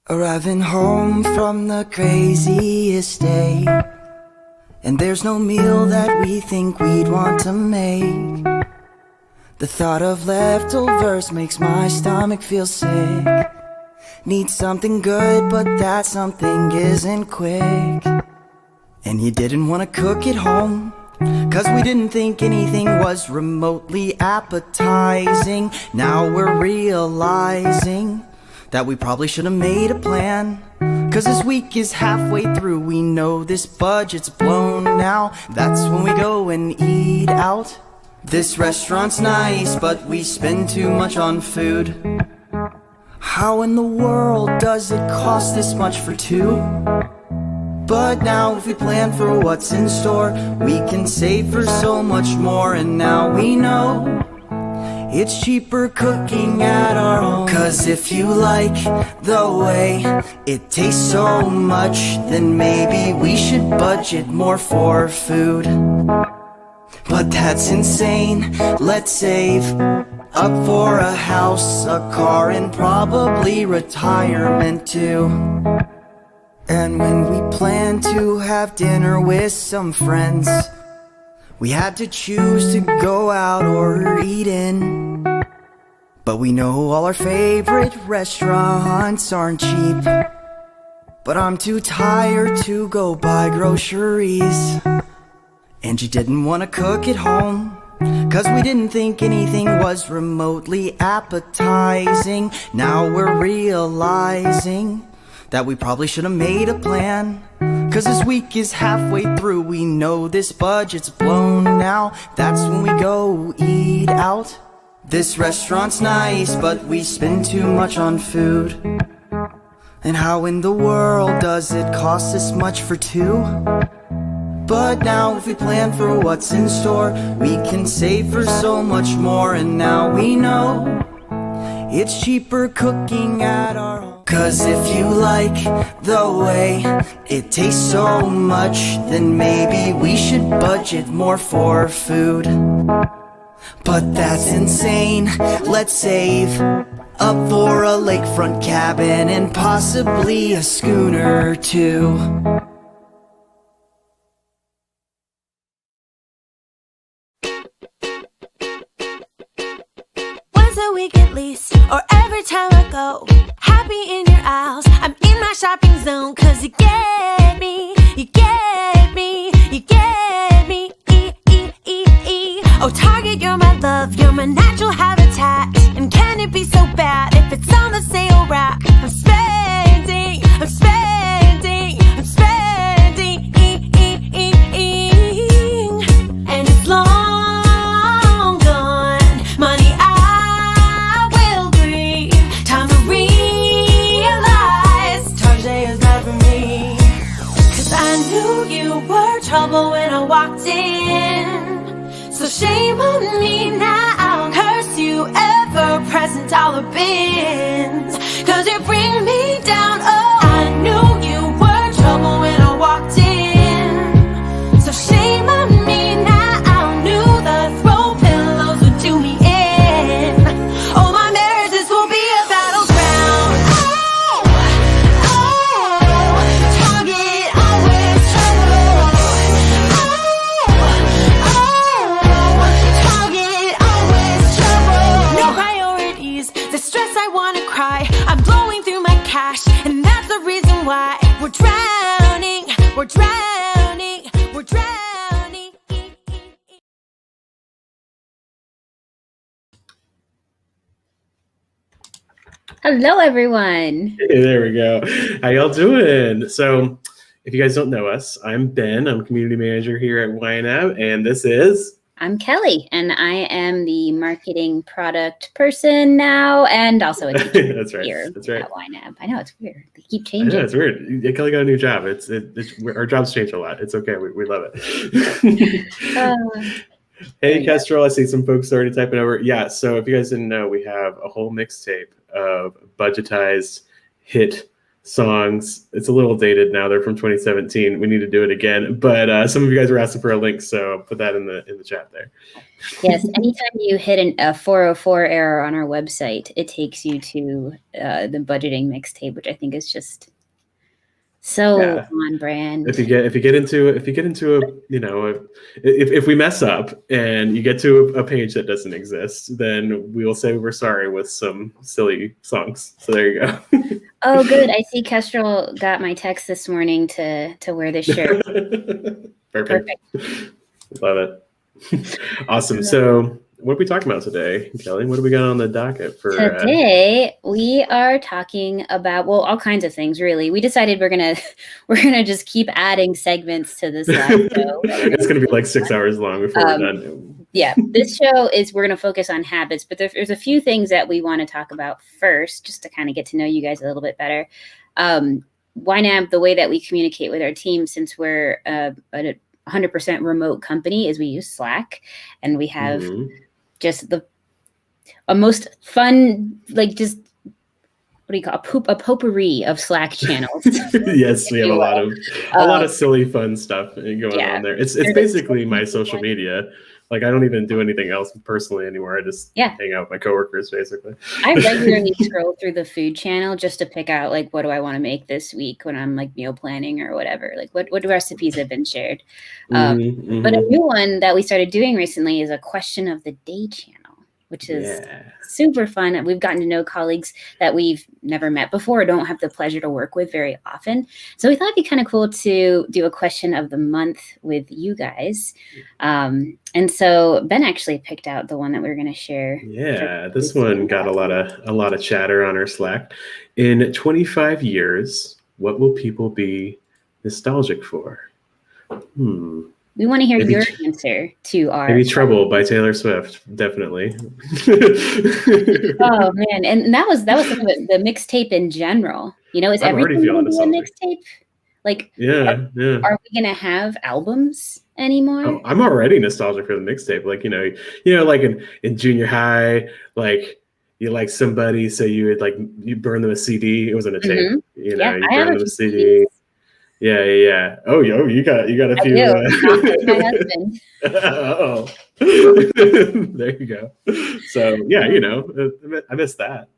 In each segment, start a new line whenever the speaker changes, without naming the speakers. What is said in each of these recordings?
Arriving home from the craziest day, and there's no meal that we think we'd want to make. The thought of leftovers makes my stomach feel sick. Need something good, but that something isn't quick. And you didn't want to cook at home, 'cause we didn't think anything was remotely appetizing. Now we're realizing that we probably should have made a plan, 'cause this week is halfway through. We know this budget's blown now. That's when we go and eat out. This restaurant's nice, but we spend too much on food. How in the world does it cost this much for two? But now if we plan for what's in store, we can save for so much more. And now we know it's cheaper cooking at our home. 'Cause if you like the way it tastes so much, then maybe we should budget more for food. But that's insane. Let's save up for a house, a car, and probably retirement too. And when we planned to have dinner with some friends, we had to choose to go out or eat in. But we know all our favorite restaurants aren't cheap. But I'm too tired to go buy groceries. And you didn't want to cook at home, 'cause we didn't think anything was remotely appetizing. Now we're realizing that we probably should have made a plan, 'cause this week is halfway through. We know this budget's blown now. That's when we go eat out. This restaurant's nice, but we spend too much on food. And how in the world does it cost this much for two? But now if we plan for what's in store, we can save for so much more. And now we know it's cheaper cooking at our home. 'Cause if you like the way it tastes so much, then maybe we should budget more for food. But that's insane. Let's save up for a lakefront cabin and possibly a schooner too.
Once a week at least, or every time I go, happy in your aisles, I'm in my shopping zone. 'Cause you get me, you get me, you get me, Oh, Target, you're my love, you're my natural habitat. And can it be so bad if it's on the sale rack? I'm spending, I'm spending, I'm spending, and it's long gone, money I will grieve. Time to realize Target is bad for me. 'Cause I knew you were trouble when I walked in. So shame on me now, curse you, ever-present dollar bins. 'Cause you bring me down, oh, I knew you were trouble when I walked in. So shame on me now, knew the throw pillows would do me in. Oh, my marriages will be a battleground. Oh, oh, Target, always trouble. I'm blowing through my cash, and that's the reason why we're drowning, we're drowning, we're drowning.
Hello, everyone.
Hey, there we go. How y'all doing? So, if you guys don't know us, I'm Ben. I'm community manager here at YNAB, and this is...
I'm Kelly, and I am the marketing product person now, and also a teacher.
That's right.
Here
That's right.
at YNAB. I know, it's weird. They keep changing.
Yeah, it's weird. Kelly got a new job. Our jobs change a lot. It's okay. We love it. Hey, Kestrel. I see some folks already typing over. Yeah, so if you guys didn't know, we have a whole mixtape of budgetized hit songs. It's a little dated now. They're from 2017. We need to do it again. But some of you guys were asking for a link, so I'll put that in the chat there.
Yes, anytime you hit a 404 error on our website, it takes you to the budgeting mixtape, which I think is just so on brand.
If you get into a, you know, if we mess up and you get to a page that doesn't exist, then we will say we're sorry with some silly songs. So there you go.
Oh, good. I see Kestrel got my text this morning to wear this shirt.
Perfect. Love it. Awesome. So what are we talking about today, Kelly? What do we got on the docket for
today? We are talking about, well, all kinds of things, really. We decided we're gonna just keep adding segments to this live show.
It's gonna be like 6 hours long before we're done.
Yeah, this show is, we're gonna focus on habits, but there's a few things that we want to talk about first, just to kind of get to know you guys a little bit better. YNAB, the way that we communicate with our team, since we're a 100% remote company, is we use Slack, and we have just a most fun, like, just, what do you call a potpourri of Slack channels.
Yes, we have a lot of silly fun stuff going on there. It's basically my social media. Like, I don't even do anything else personally anymore. I just hang out with my coworkers, basically.
I regularly scroll through the food channel just to pick out, like, what do I want to make this week when I'm, like, meal planning or whatever. Like, what recipes have been shared. But a new one that we started doing recently is a question of the day channel, which is super fun. We've gotten to know colleagues that we've never met before or don't have the pleasure to work with very often. So we thought it'd be kind of cool to do a question of the month with you guys. And so Ben actually picked out the one that we were going to share.
Yeah, this one got a lot of chatter on our Slack. In 25 years, what will people be nostalgic for?
We want to hear your answer to our...
Maybe Trouble by Taylor Swift, definitely.
Oh, man. And that was some of it, the mixtape in general. You know, is everything going to be a mixtape? Like, are we going to have albums anymore?
Oh, I'm already nostalgic for the mixtape. Like, you know, like in junior high, like, you like somebody, so you would, like, you burn them a CD. It wasn't a tape. You know, you burn them a CD. Yeah. Oh, you got a few.
My husband.
Oh, there you go. So yeah, you know, I missed that.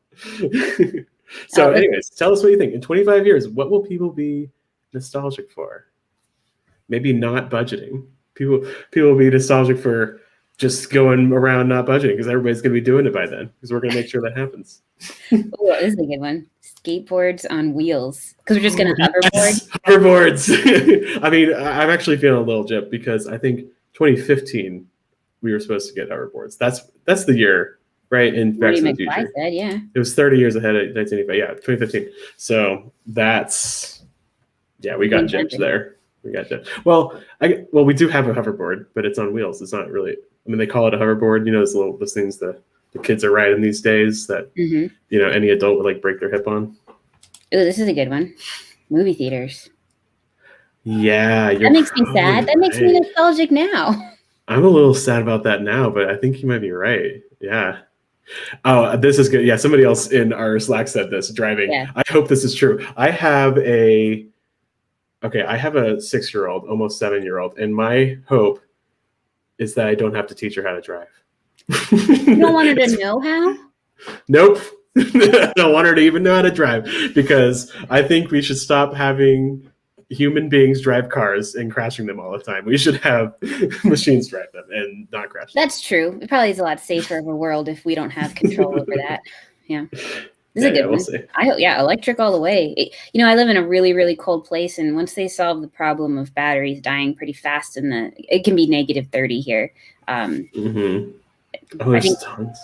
So, anyways, tell us what you think. In 25 years, what will people be nostalgic for? Maybe not budgeting. People will be nostalgic for just going around not budgeting because everybody's going to be doing it by then because we're going to make sure that happens.
Oh, this is a good one. Skateboards on wheels, because we're just going to hoverboard.
Yes, hoverboards. I mean, I'm actually feeling a little gypped because I think 2015 we were supposed to get hoverboards. That's the year, right? In Back to the Future.
Said, yeah.
It was 30 years ahead of 1985. Yeah, 2015. So we got gypped there. Well, we do have a hoverboard, but it's on wheels. It's not really. I mean, they call it a hoverboard. You know, those things that the kids are riding these days that you know any adult would like break their hip on.
Oh, this is a good one. Movie theaters.
Yeah,
that makes me sad. That makes me nostalgic now.
I'm a little sad about that now, but I think you might be right. Yeah. Oh, this is good. Yeah, somebody else in our Slack said this, driving. Yeah. I hope this is true. I have a 6-year-old, almost 7-year-old, and my hope is that I don't have to teach her how to drive.
You don't want her to know how?
Nope. I don't want her to even know how to drive because I think we should stop having human beings drive cars and crashing them all the time. We should have machines drive them and not crash them.
That's true. It probably is a lot safer of a world if we don't have control over that. Yeah. This is a good one. We'll see. Electric all the way. I live in a really, really cold place, and once they solve the problem of batteries dying pretty fast, it can be -30 here. I think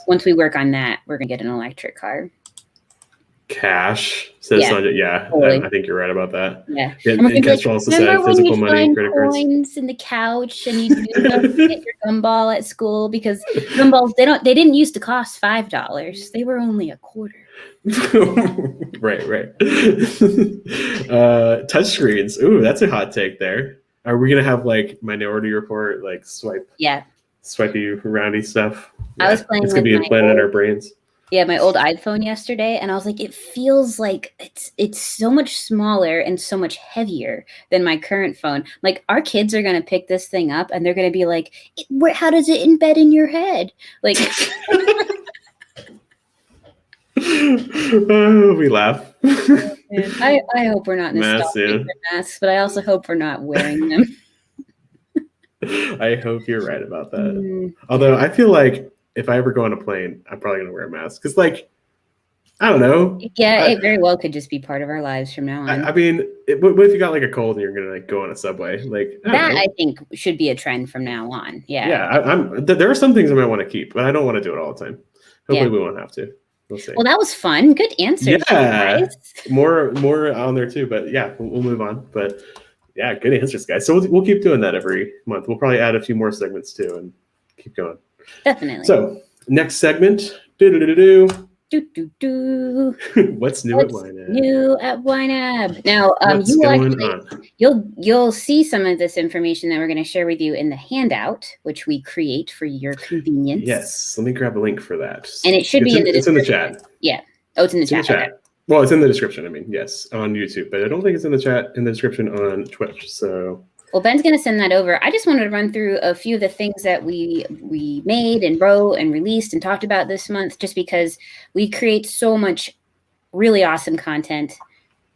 once we work on that, we're gonna get an electric car.
Cash says Sandra. Yeah, totally. I think you're right about that.
Yeah.
And Kestrel also said physical money, credit cards.
Coins in the couch, and you get your gumball at school because gumballs they didn't used to cost $5. They were only $0.25.
Right. Touchscreens. Ooh, that's a hot take there. Are we gonna have like Minority Report, like swipey roundy stuff?
I was playing.
It's gonna be implanted in our brains.
Yeah, my old iPhone yesterday, and I was like, it feels like it's so much smaller and so much heavier than my current phone. Like, our kids are gonna pick this thing up, and they're gonna be like, how does it embed in your head? Like,
We laugh.
I hope we're not
Masks,
nostalgic for masks, but I also hope we're not wearing them.
I hope you're right about that.
Mm,
Although I feel like if I ever go on a plane, I'm probably gonna wear a mask because, like, I don't know.
yeah, it very well could just be part of our lives from now on.
I mean, what if you got like a cold and you're gonna like go on a subway? Like, I don't
That
know.
I think should be a trend from now on. Yeah.
Yeah, there are some things I might want to keep, but I don't want to do it all the time. Hopefully, we won't have to. We'll see.
Well, that was fun. Good answers.
Yeah,
Guys.
more on there too. But yeah, we'll move on. But yeah, good answers, guys. So we'll keep doing that every month. We'll probably add a few more segments too, and keep going.
Definitely.
So next segment. Do. What's new at YNAB?
New at YNAB. Now,
What's going on?
You'll see some of this information that we're going to share with you in the handout, which we create for your convenience.
Yes, let me grab a link for that.
And it should be in the description.
It's in the chat.
Yeah. Oh, it's in the chat.
Okay. Well, it's in the description. I mean, yes, on YouTube, but I don't think it's in the chat in the description on Twitch. So.
Well, Ben's going to send that over. I just wanted to run through a few of the things that we made and wrote and released and talked about this month, just because we create so much really awesome content.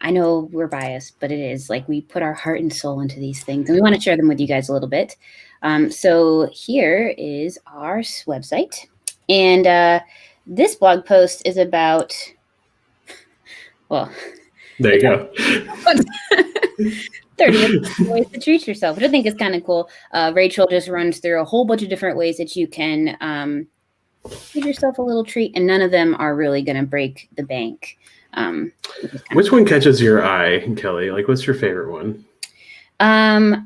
I know we're biased, but it is like we put our heart and soul into these things, and we want to share them with you guys a little bit. So here is our website, and this blog post is about, well,
there you go.
30 ways to treat yourself, which I think is kind of cool. Rachel just runs through a whole bunch of different ways that you can give yourself a little treat, and none of them are really going to break the bank.
Which one catches your eye, Kelly? Like, what's your favorite one?
I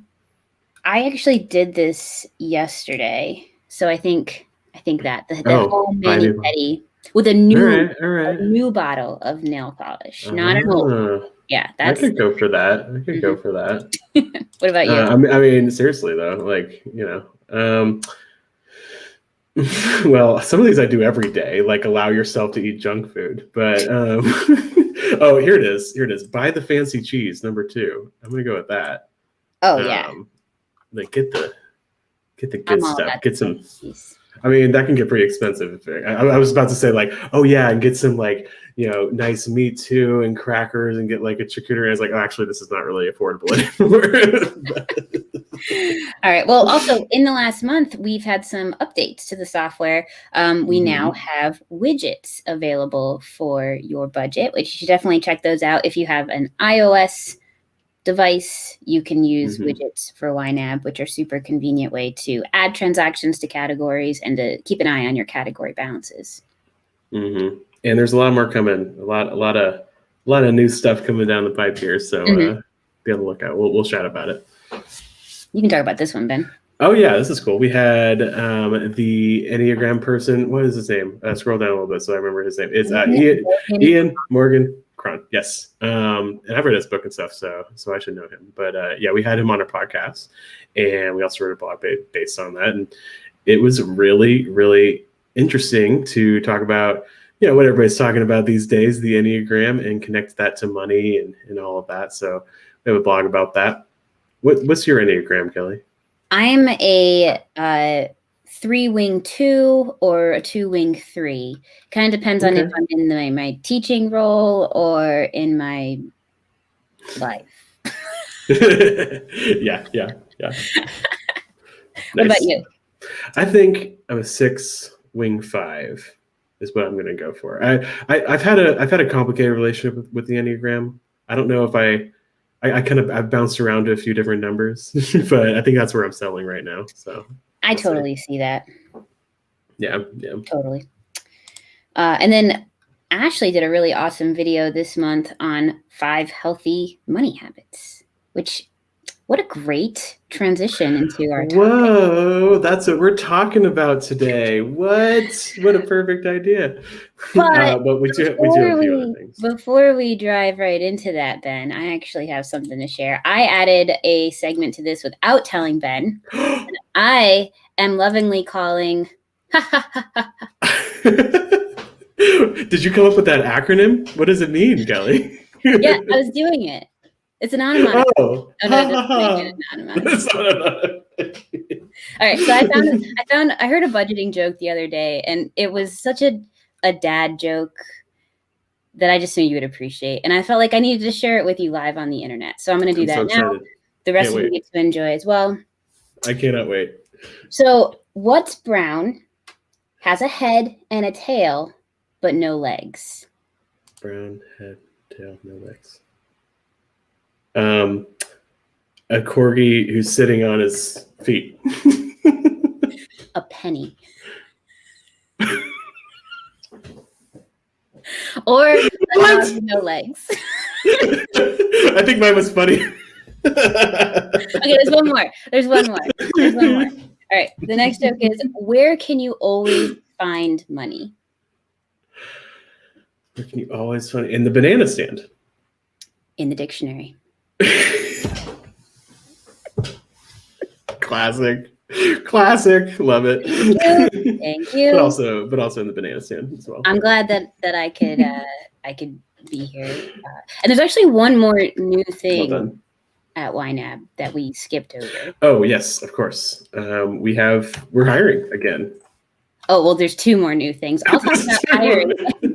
actually did this yesterday, so I think that the whole mani pedi with a new bottle of nail polish, not an old. Yeah,
I could go for that.
What about you?
I mean, seriously though, like, you know, well, some of these I do every day, like allow yourself to eat junk food. But oh, here it is. Buy the fancy cheese, number 2. I'm gonna go with that.
Oh yeah.
Like get the good stuff. Get some. I mean, that can get pretty expensive. I was about to say, like, oh yeah, and get some, like, you know, nice meat too, and crackers, and get like a charcuterie. I was like, oh, actually, this is not really affordable anymore.
All right. Well, also in the last month, we've had some updates to the software. We now have widgets available for your budget, which you should definitely check those out. If you have an iOS device, you can use widgets for YNAB, which are super convenient way to add transactions to categories and to keep an eye on your category balances. And
there's a lot more coming. A lot of new stuff coming down the pipe here. So be on the lookout. We'll chat about it.
You can talk about this one, Ben.
Oh yeah, this is cool. We had the Enneagram person. What is his name? Scroll down a little bit so I remember his name. It's Ian Morgan Cron. Yes, and I've read his book and stuff, so I should know him. But yeah, we had him on our podcast, and we also wrote a blog based on that, and it was really, really interesting to talk about, you know, what everybody's talking about these days, the Enneagram, and connect that to money and all of that. So we have a blog about that. What's your Enneagram, Kelly?
I'm a 3-wing 2 or a 2-wing 3. Kind of depends on if I'm in my teaching role or in my life.
Yeah.
What about you?
I think I'm a 6-wing 5 is what I'm going to go for. I've had a complicated relationship with the Enneagram. I don't know if I've bounced around to a few different numbers, but I think that's where I'm settling right now. So
I totally see that.
Yeah.
Totally. And then Ashley did a really awesome video this month on 5 healthy money habits, which, what a great transition into our topic.
Whoa, that's what we're talking about today. What a perfect idea. But we do have a few other things. Before
we drive right into that, Ben, I actually have something to share. I added a segment to this without telling Ben. I am lovingly calling
Did you come up with that acronym? What does it mean, Kelly?
Yeah, I was doing it. It's an onomatopoeia.
Oh,
Oh no, just make it an onomatopoeia. All right, so I heard a budgeting joke the other day, and it was such a dad joke that I just knew you would appreciate. And I felt like I needed to share it with you live on the internet. So I'm going to do that now.
Excited.
The rest of you get to enjoy as well.
I cannot wait.
So what's brown, has a head and a tail, but no legs?
Brown head, tail, no legs. A corgi who's sitting on his feet.
A penny. Or a dog with no legs.
I think mine was funny.
Okay, there's one more. All right, the next joke is, where can you always find money?
Where can you always find it? In the banana stand.
In the dictionary.
Classic. Love it.
Thank you.
But also in the banana stand as well.
I'm glad that I could be here. And there's actually one more new thing at YNAB that we skipped over.
Oh yes, of course. We're hiring again.
Oh well, there's two more new things. I'll talk about hiring,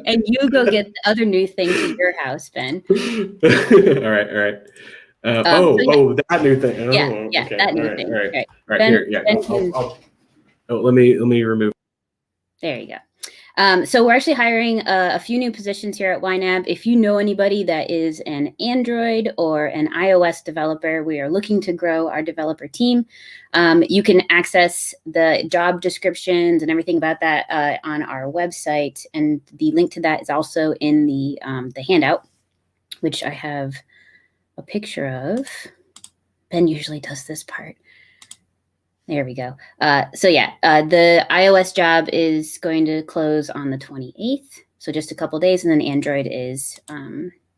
and you go get the other new things in your house, Ben.
All right. That new thing. Oh,
yeah,
okay.
that new thing.
All right.
Ben,
Here, yeah.
Ben
let me remove.
There you go. So we're actually hiring a few new positions here at YNAB. If you know anybody that is an Android or an iOS developer, we are looking to grow our developer team. You can access the job descriptions and everything about that on our website. And the link to that is also in the handout, which I have a picture of. Ben usually does this part. There we go. The iOS job is going to close on the 28th. So just a couple days, and then Android is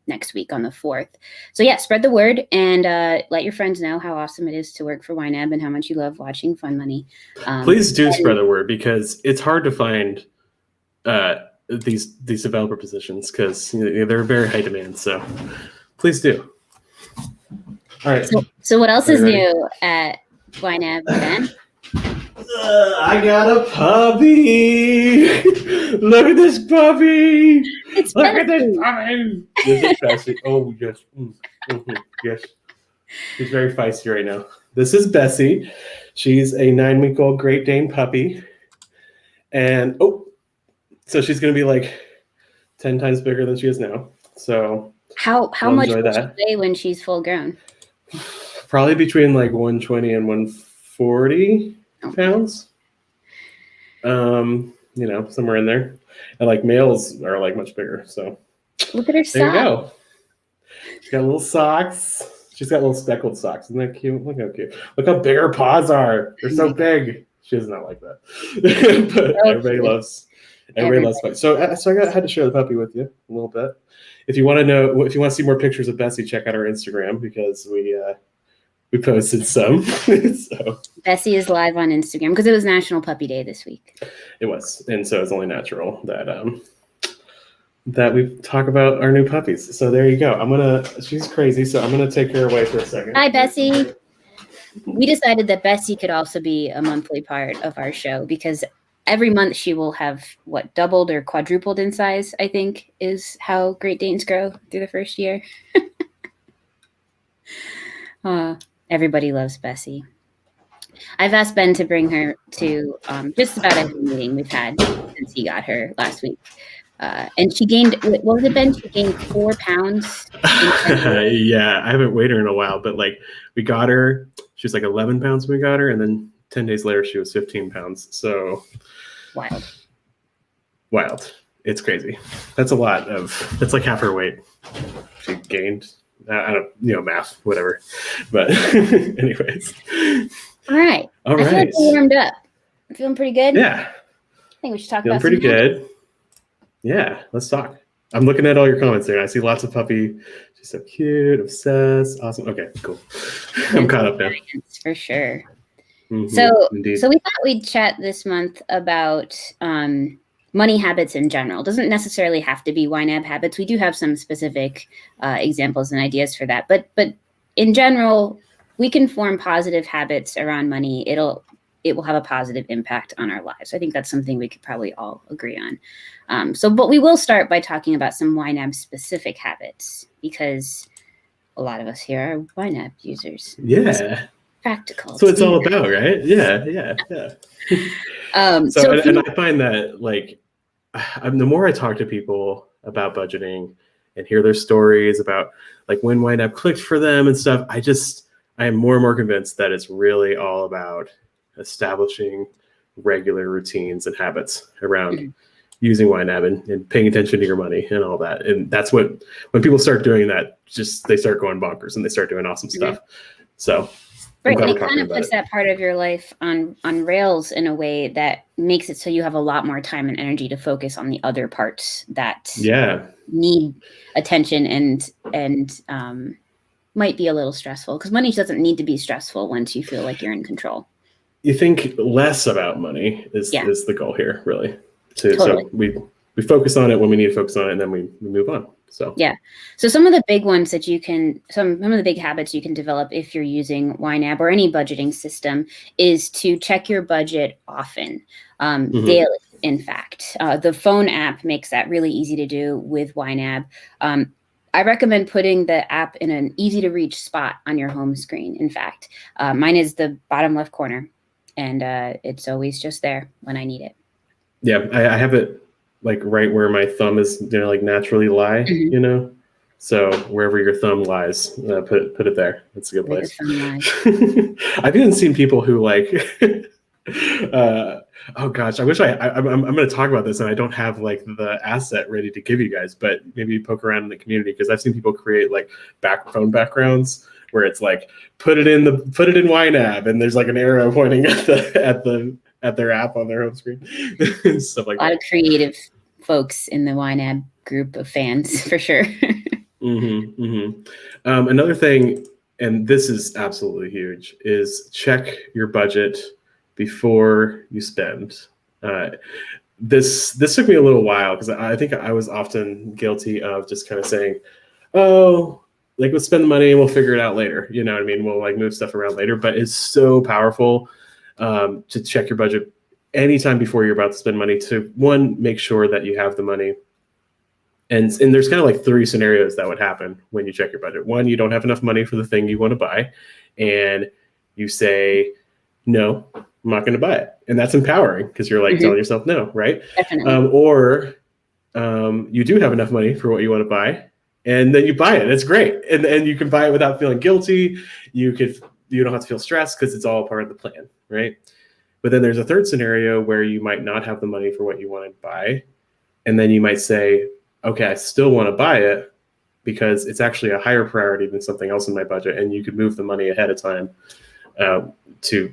next week on the 4th. So yeah, spread the word and let your friends know how awesome it is to work for YNAB and how much you love watching Fun Money.
Please do spread the word, because it's hard to find these developer positions, because they're very high demand. So please do. All right.
So what else is new at YNAB, Ben?
I got a puppy. Look at this puppy. Look at this puppy. This is Bessie. Oh yes, yes. She's very feisty right now. This is Bessie. She's a 9-week-old Great Dane puppy, and so she's gonna be like 10 times bigger than she is now. So
how much will she weigh when she's full grown?
Probably between like 120 and 140 pounds. Somewhere in there. And like males are like much bigger. So
look at her
there you go. She's got little socks. She's got little speckled socks. Isn't that cute? Look how cute. Look how big her paws are. They're so big. She does not like that. But everybody loves puppy. So I had to share the puppy with you a little bit. If you want to see more pictures of Bessie, check out our Instagram, because we posted some. So
Bessie is live on Instagram because it was National Puppy Day this week.
It was, and so it's only natural that we talk about our new puppies. So there you go. She's crazy, so I'm gonna take her away for a second.
Hi, Bessie. We decided that Bessie could also be a monthly part of our show, because every month she will have doubled or quadrupled in size, I think, is how Great Danes grow through the first year. Everybody loves Bessie. I've asked Ben to bring her to just about every meeting we've had since he got her last week. And she gained, what was it, Ben? She gained 4 pounds.
Yeah, I haven't weighed her in a while, but like we got her, she was like 11 pounds when we got her, and then 10 days later she was 15 pounds. So wild. It's crazy. That's a lot that's like half her weight she gained. I don't, math, whatever. But anyways.
All right. I feel like we warmed up. I'm feeling pretty good.
Yeah.
I think we should talk
feeling
about
pretty good. Yeah, let's talk. I'm looking at all your comments there. I see lots of puppy. She's so cute, obsessed, awesome. Okay, cool. I'm caught up now.
For sure.
Mm-hmm,
so
indeed.
So we thought we'd chat this month about money habits in general. It doesn't necessarily have to be YNAB habits. We do have some specific examples and ideas for that. But in general, we can form positive habits around money. It will have a positive impact on our lives. I think that's something we could probably all agree on. But we will start by talking about some YNAB specific habits, because a lot of us here are YNAB users.
Yeah.
It's practical.
That's what it's all about, right? Yeah. And I find that, like, the more I talk to people about budgeting and hear their stories about like when YNAB clicked for them and stuff, I am more and more convinced that it's really all about establishing regular routines and habits around using YNAB and paying attention to your money and all that. And that's when people start doing that, they start going bonkers and they start doing awesome stuff. So
right, and it kind of puts that part of your life on rails in a way that makes it so you have a lot more time and energy to focus on the other parts that need attention and might be a little stressful, because money doesn't need to be stressful once you feel like you're in control.
You think less about money is the goal here, really.
Totally.
So we focus on it when we need to focus on it, and then we move on. So
So some of the big ones that some of the big habits you can develop if you're using YNAB or any budgeting system is to check your budget often, daily. In fact, the phone app makes that really easy to do with YNAB. I recommend putting the app in an easy to reach spot on your home screen. In fact, mine is the bottom left corner, and it's always just there when I need it.
Yeah, I have it like right where my thumb is, like naturally lie, So wherever your thumb lies, put it there. That's a good place. I've even seen people who like, oh gosh, I wish I'm going to talk about this and I don't have like the asset ready to give you guys, but maybe poke around in the community, because I've seen people create like phone backgrounds where it's like put it in YNAB and there's like an arrow pointing at their app on their home screen. Stuff like that.
A lot of creative folks in the YNAB group of fans, for sure.
Another thing, and this is absolutely huge, is check your budget before you spend. This took me a little while, because I think I was often guilty of just kind of saying, oh, like, let's spend the money and we'll figure it out later. You know what I mean? We'll like move stuff around later. But it's so powerful to check your budget anytime before you're about to spend money, to one, make sure that you have the money. And there's kind of like three scenarios that would happen when you check your budget. One, you don't have enough money for the thing you want to buy, and you say, no, I'm not going to buy it. And that's empowering, because you're like telling yourself no, right?
Definitely.
Or you do have enough money for what you want to buy, and then you buy it. It's great. And you can buy it without feeling guilty. You don't have to feel stressed, because it's all part of the plan, right? But then there's a third scenario where you might not have the money for what you want to buy. And then you might say, okay, I still want to buy it because it's actually a higher priority than something else in my budget. And you could move the money ahead of time to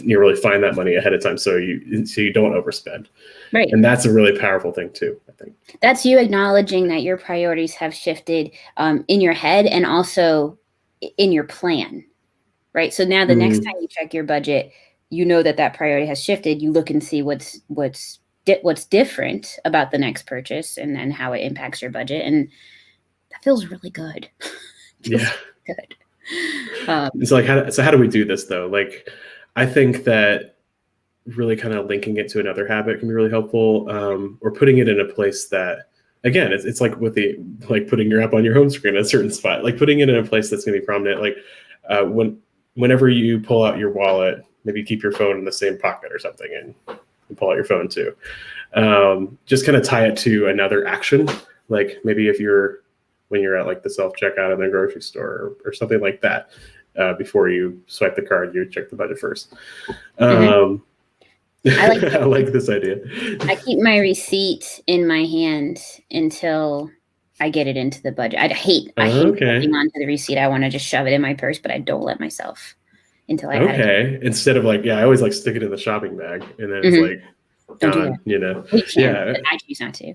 really find that money ahead of time, so you don't overspend.
Right.
And that's a really powerful thing too, I think. That's
you acknowledging that your priorities have shifted in your head and also in your plan, right? So now the next time you check your budget, you know that priority has shifted. You look and see what's different about the next purchase, and then how it impacts your budget. And that feels really good. Good.
So how do we do this though? Like, I think that really kind of linking it to another habit can be really helpful, or putting it in a place that, again, it's like with putting your app on your home screen at a certain spot, like putting it in a place that's going to be prominent. Like whenever you pull out your wallet, maybe keep your phone in the same pocket or something, and pull out your phone too. Just kind of tie it to another action. Like maybe when you're at like the self-checkout in the grocery store or something like that, before you swipe the card, you check the budget first. I like this idea.
I keep my receipt in my hand until I get it into the budget. I hate holding on to the receipt. I want to just shove it in my purse, but I don't let myself until I add it.
Instead of like, I always like stick it in the shopping bag, and then it's like,
don't do that.
You know.
We can, but I choose not to.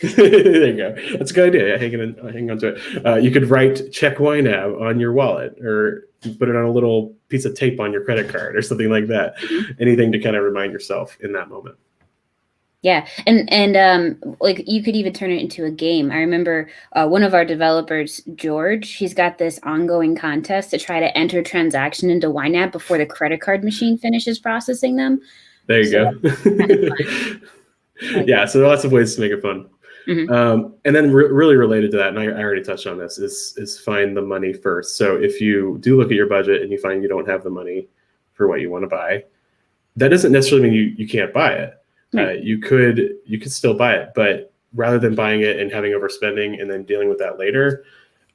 There you go. That's a good idea. Hang on to it. You could write check YNAB on your wallet, or put it on a little piece of tape on your credit card or something like that. Anything to kind of remind yourself in that moment.
Yeah. And like you could even turn it into a game. I remember one of our developers, George, he's got this ongoing contest to try to enter transaction into YNAB before the credit card machine finishes processing them.
There you
So
go.
kind of fun. Like
Yeah, so there are lots of ways to make it fun.
Mm-hmm.
And then really related to that, and I already touched on this, is find the money first. So if you do look at your budget and you find you don't have the money for what you want to buy, that doesn't necessarily mean you can't buy it.
Right.
You could still buy it, but rather than buying it and having overspending and then dealing with that later,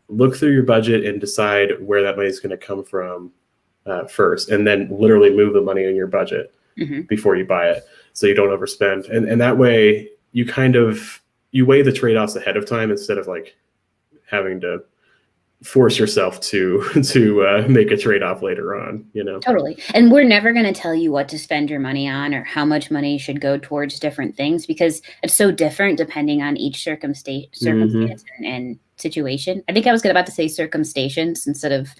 look through your budget and decide where that money is going to come from first, and then literally move the money in your budget before you buy it, so you don't overspend. And that way you weigh the trade-offs ahead of time instead of like having to force yourself to make a trade-off later on, you know.
Totally. And we're never going to tell you what to spend your money on or how much money should go towards different things, because it's so different depending on each circumstance and situation. I think I was about to say circumstations instead of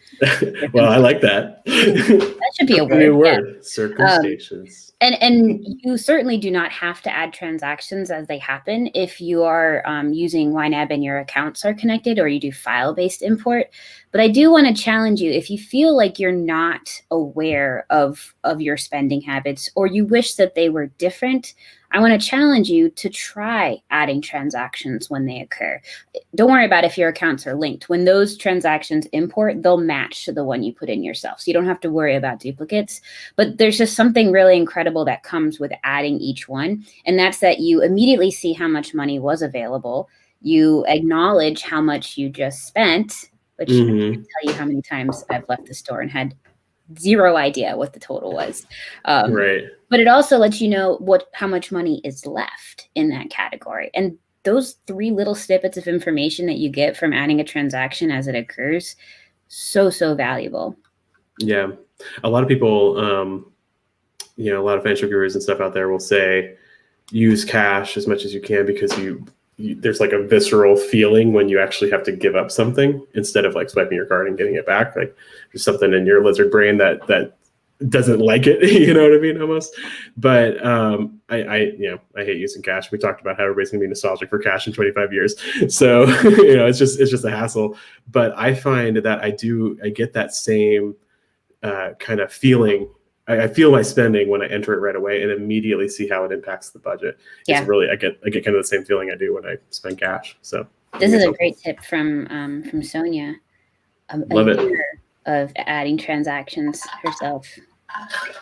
well, I like that.
That should be a word.
Yeah. Circumstations.
And you certainly do not have to add transactions as they happen if you are using YNAB and your accounts are connected, or you do file-based import. But I do want to challenge you, if you feel like you're not aware of your spending habits, or you wish that they were different, I want to challenge you to try adding transactions when they occur. Don't worry about if your accounts are linked. When those transactions import, they'll match to the one you put in yourself. So you don't have to worry about duplicates. But there's just something really incredible that comes with adding each one. And that's that you immediately see how much money was available. You acknowledge how much you just spent, which I can't tell you how many times I've left the store and had zero idea what the total was.
Right.
But it also lets you know how much money is left in that category. And those 3 little snippets of information that you get from adding a transaction as it occurs, so valuable. Yeah.
A lot of people, a lot of financial gurus and stuff out there will say, use cash as much as you can, because there's like a visceral feeling when you actually have to give up something instead of like swiping your card and getting it back. Like there's something in your lizard brain that doesn't like it, you know what I mean, almost. But I hate using cash. We talked about how everybody's gonna be nostalgic for cash in 25 years. So it's just a hassle. But I find that I get that same kind of feeling. I feel my spending when I enter it right away and immediately see how it impacts the budget.
Yeah.
It's really, I get kind of the same feeling I do when I spend cash. So
this is a great tip from Sonia.
Love it.
Year of adding transactions herself.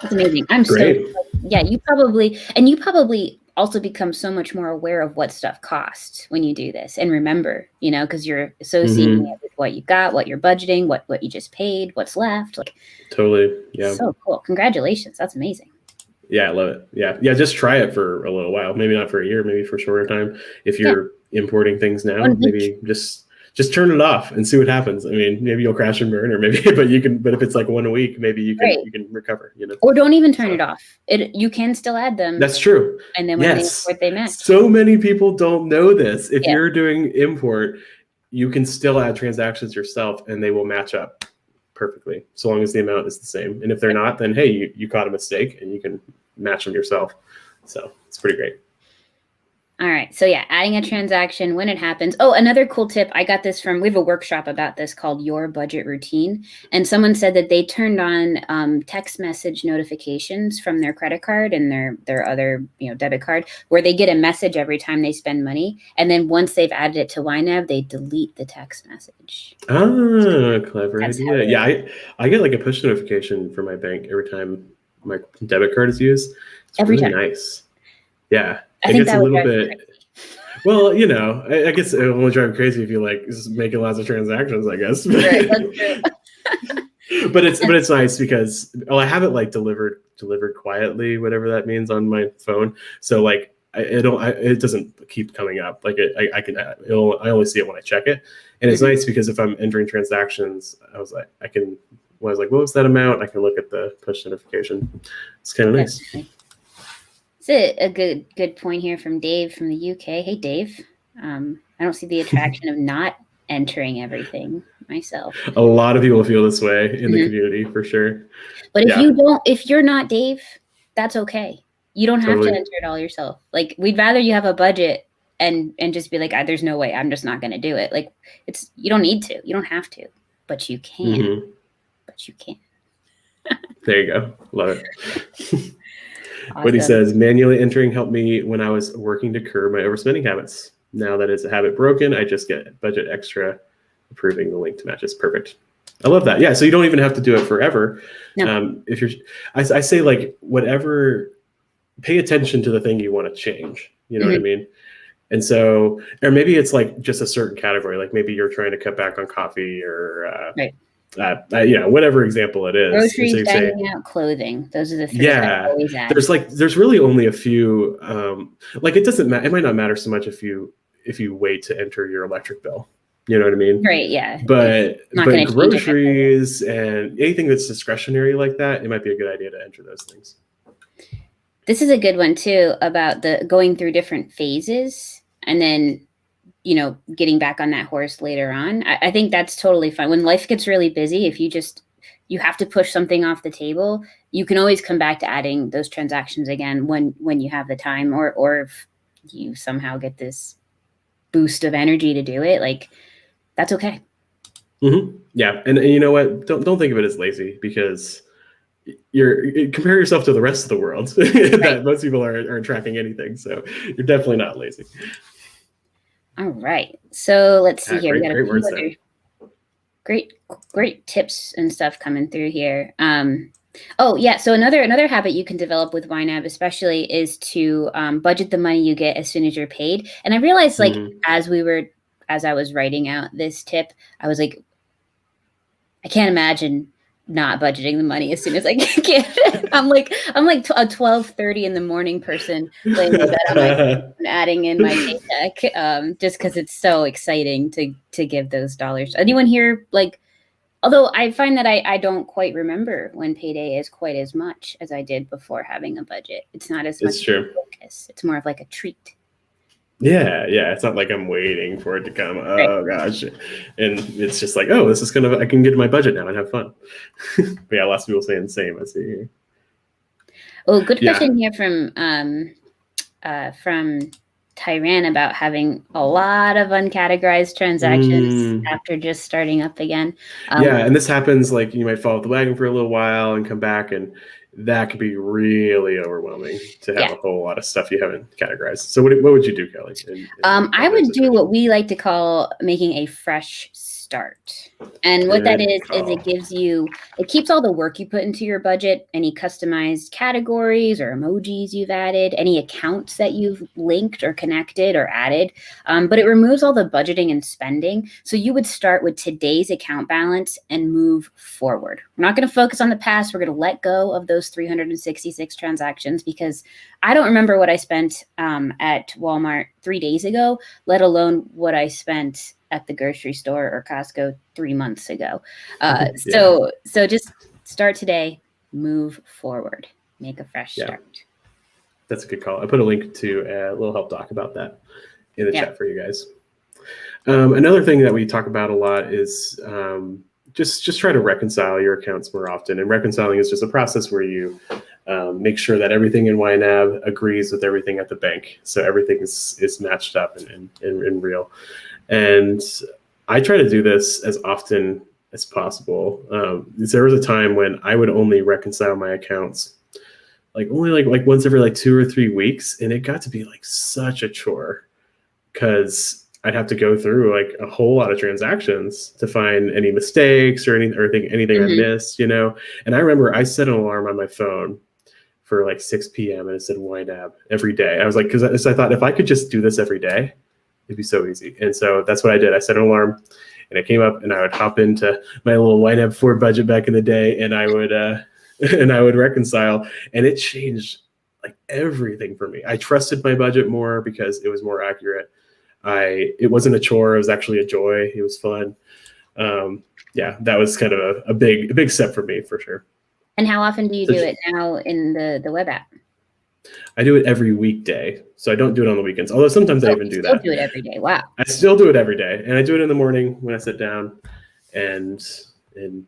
That's amazing. I'm
great.
You probably also become so much more aware of what stuff costs when you do this. And remember, because you're associating it with what you got, what you're budgeting, what you just paid, what's left. Like
totally. Yeah.
So cool. Congratulations. That's amazing.
Yeah, I love it. Yeah. Just try it for a little while. Maybe not for a year, maybe for a shorter time. If you're importing things now, maybe just turn it off and see what happens. I mean, maybe you'll crash and burn, or maybe, but if it's like 1 a week, maybe you can recover, Or
don't even turn it off. You can still add them.
That's true.
And then when they import, they match.
So many people don't know this. If you're doing import, you can still add transactions yourself and they will match up perfectly, so long as the amount is the same. And if they're not, then hey, you caught a mistake and you can match them yourself. So it's pretty great.
All right. So adding a transaction when it happens. Oh, another cool tip. I got this we have a workshop about this called Your Budget Routine. And someone said that they turned on text message notifications from their credit card and their other, debit card, where they get a message every time they spend money. And then once they've added it to YNAB, they delete the text message.
Ah, clever idea. Yeah. I get like a push notification from my bank every time my debit card is used. It's every really time. Nice. Yeah.
I think that a little bit.
Well, I guess it won't drive crazy if you like just making lots of transactions, I guess.
Right, that's true.
but it's nice because I have it like delivered quietly, whatever that means, on my phone. So like it doesn't keep coming up. Like I only see it when I check it, and it's nice because if I'm entering transactions, I was like what was that amount? I can look at the push notification. It's kind of nice.
It's a good point here from Dave from the UK. Hey, Dave. I don't see the attraction of not entering everything myself.
A lot of people feel this way in the community, for sure.
But if you're not Dave, that's okay. You don't have
Totally.
to enter it all yourself. Like, we'd rather you have a budget and just be like, there's no way, I'm just not going to do it. Like, you don't need to, you don't have to, but you can. But you can.
There you go. Love it.
Awesome.
What he says, manually entering helped me when I was working to curb my overspending habits. Now that it's a habit broken, I just get budget extra, approving the link to matches. Perfect. I love that. Yeah. So you don't even have to do it forever.
No.
If you're, I say, like, whatever, pay attention to the thing you want to change. You know what I mean? And so, or maybe it's like just a certain category. Like maybe you're trying to cut back on coffee or,
right.
Whatever example it is.
Groceries,
so
dining out, clothing. Those are the three that I always add.
There's really only a few. Like, it doesn't matter. It might not matter so much if you wait to enter your electric bill. You know what I mean?
Right. Yeah.
But groceries and anything that's discretionary like that, it might be a good idea to enter those things.
This is a good one too, about the going through different phases and then, getting back on that horse later on. I think that's totally fine. When life gets really busy, if you have to push something off the table, you can always come back to adding those transactions again when you have the time, or if you somehow get this boost of energy to do it, like, that's okay.
Yeah. And you know what? Don't think of it as lazy, because you compare yourself to the rest of the world. That most people aren't tracking anything. So you're definitely not lazy. All
right. So let's see here. We got
great words
there. Great tips and stuff coming through here. Oh yeah. So another habit you can develop with YNAB especially is to budget the money you get as soon as you're paid. And I realized, like, as I was writing out this tip, I was like, I can't imagine not budgeting the money as soon as I get. I'm like a 12:30 in the morning person, laying in bed on my phone, adding in my paycheck, just because it's so exciting to give those dollars. Anyone here, like, although I find that I don't quite remember when payday is quite as much as I did before having a budget. It's not as much of a focus. It's more of like a treat.
Yeah. It's not like I'm waiting for it to come. Oh gosh. And it's just like, oh, I can get my budget now and have fun. But yeah, lots of people saying the same. I see here.
Oh, good question here from Tyran about having a lot of uncategorized transactions after just starting up again.
And this happens, like, you might fall off the wagon for a little while and come back, and that could be really overwhelming to have a whole lot of stuff you haven't categorized. So what would you do, Kelly?
I would do what we like to call making a fresh start. And what that is it keeps all the work you put into your budget, any customized categories or emojis you've added, any accounts that you've linked or connected or added, but it removes all the budgeting and spending. So you would start with today's account balance and move forward. We're not going to focus on the past. We're going to let go of those 366 transactions, because I don't remember what I spent at Walmart 3 days ago, let alone what I spent at the grocery store or Costco 3 months ago. So just start today, move forward, make a fresh start.
That's a good call. I put a link to a little help doc about that in the chat for you guys. Another thing that we talk about a lot is just try to reconcile your accounts more often. And reconciling is just a process where you make sure that everything in YNAB agrees with everything at the bank. So everything is matched up and real. And I try to do this as often as possible. There was a time when I would only reconcile my accounts like once every like 2 or 3 weeks, and it got to be like such a chore, because I'd have to go through like a whole lot of transactions to find any mistakes or anything I missed, And I remember I set an alarm on my phone for like 6 p.m. and it said YNAB every day. I was like, because I thought if I could just do this every day, it'd be so easy. And so that's what I did. I set an alarm, and it came up, and I would hop into my little YNAB 4 budget back in the day, and I would reconcile, and it changed like everything for me. I trusted my budget more because it was more accurate. It wasn't a chore. It was actually a joy. It was fun. That was kind of a big step for me, for sure.
And how often do you do it now in the web app?
I do it every weekday, so I don't do it on the weekends. Although sometimes I even do that.
Do it every day. Wow.
I still do it every day, and I do it in the morning when I sit down and